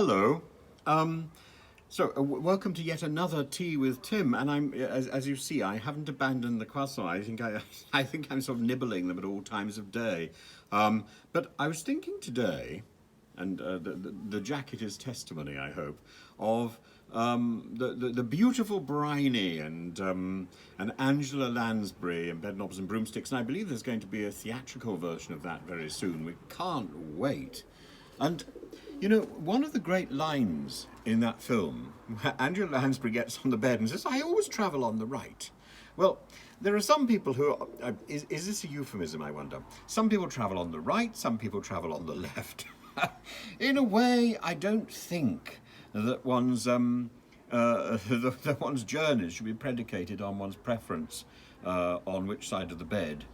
Hello. Welcome to yet another Tea with Tim. And as you see, I haven't abandoned the croissant. I think I'm sort of nibbling them at all times of day. But I was thinking today, and the jacket is testimony, I hope, of the beautiful Bryony and Angela Lansbury and Bedknobs and Broomsticks. And I believe there's going to be a theatrical version of that very soon. We can't wait. And you know, one of the great lines in that film, where Angela Lansbury gets on the bed and says, "I always travel on the right." Well, there are some people who are, is this a euphemism, I wonder? Some people travel on the right, some people travel on the left. In a way, I don't think that one's that one's journeys should be predicated on one's preference on which side of the bed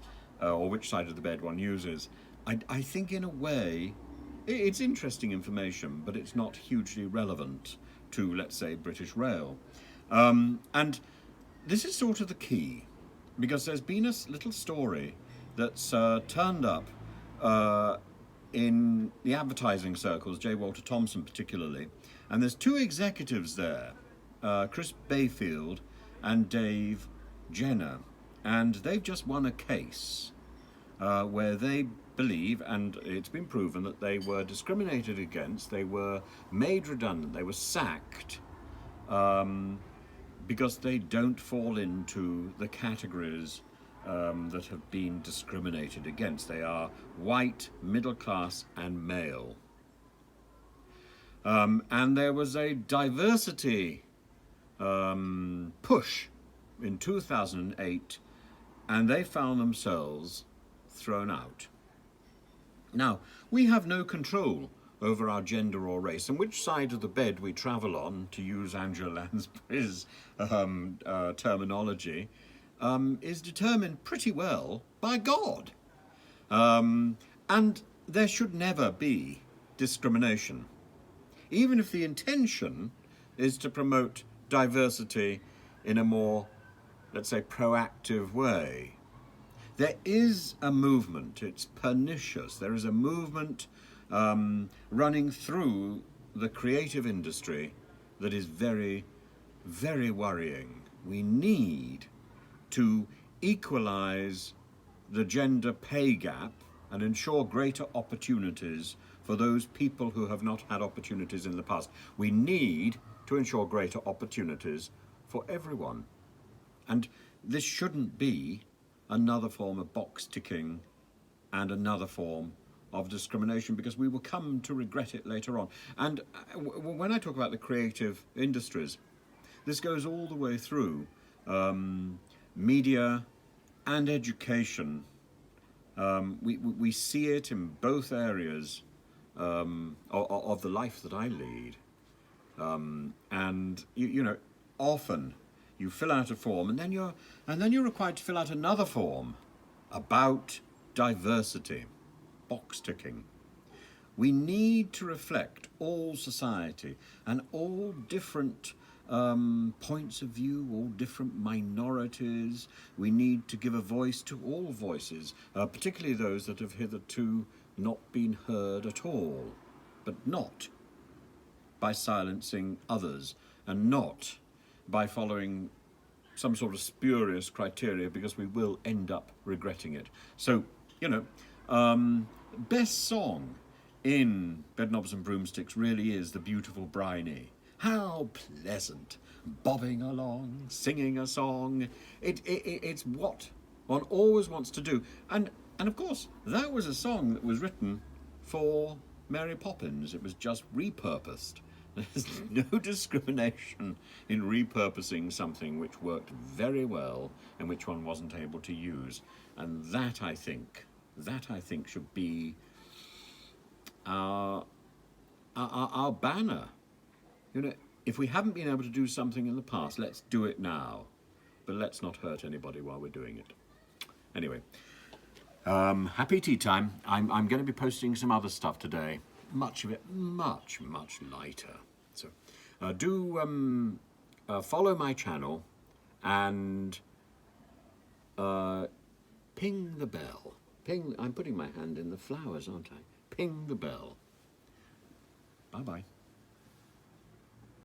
or which side of the bed one uses. I think in a way it's interesting information, but it's not hugely relevant to, let's say, British Rail. And this is sort of the key, because there's been a little story that's turned up in the advertising circles, J. Walter Thompson particularly, and there's two executives there, Chris Bayfield and Dave Jenner, and they've just won a case where they believe, and it's been proven, that they were discriminated against, they were made redundant, they were sacked because they don't fall into the categories that have been discriminated against. They are white, middle class, and male. And there was a diversity push in 2008, and they found themselves thrown out. Now, we have no control over our gender or race, and which side of the bed we travel on, to use Angela Lansbury's terminology, is determined pretty well by God. And there should never be discrimination, even if the intention is to promote diversity in a more, let's say, proactive way. There is a movement, it's pernicious, there is a movement running through the creative industry that is very, very worrying. We need to equalize the gender pay gap and ensure greater opportunities for those people who have not had opportunities in the past. We need to ensure greater opportunities for everyone. And this shouldn't be another form of box ticking and another form of discrimination, because we will come to regret it later on. And when I talk about the creative industries, this goes all the way through media and education. We see it in both areas of the life that I lead. And you know, often you fill out a form, and then you're required to fill out another form about diversity, box ticking. We need to reflect all society and all different points of view, all different minorities. We need to give a voice to all voices, particularly those that have hitherto not been heard at all, but not by silencing others, and not by following some sort of spurious criteria, because we will end up regretting it. So, you know, best song in Bedknobs and Broomsticks really is The Beautiful Bryony. How pleasant, bobbing along, singing a song. It's what one always wants to do. And of course, that was a song that was written for Mary Poppins. It was just repurposed. There's no discrimination in repurposing something which worked very well and which one wasn't able to use. And that I think should be our banner. You know, if we haven't been able to do something in the past, let's do it now. But let's not hurt anybody while we're doing it. Anyway, happy tea time. I'm going to be posting some other stuff today. Much of it much lighter. So do follow my channel and ping the bell. I'm putting my hand in the flowers, aren't I? Ping the bell. Bye-bye.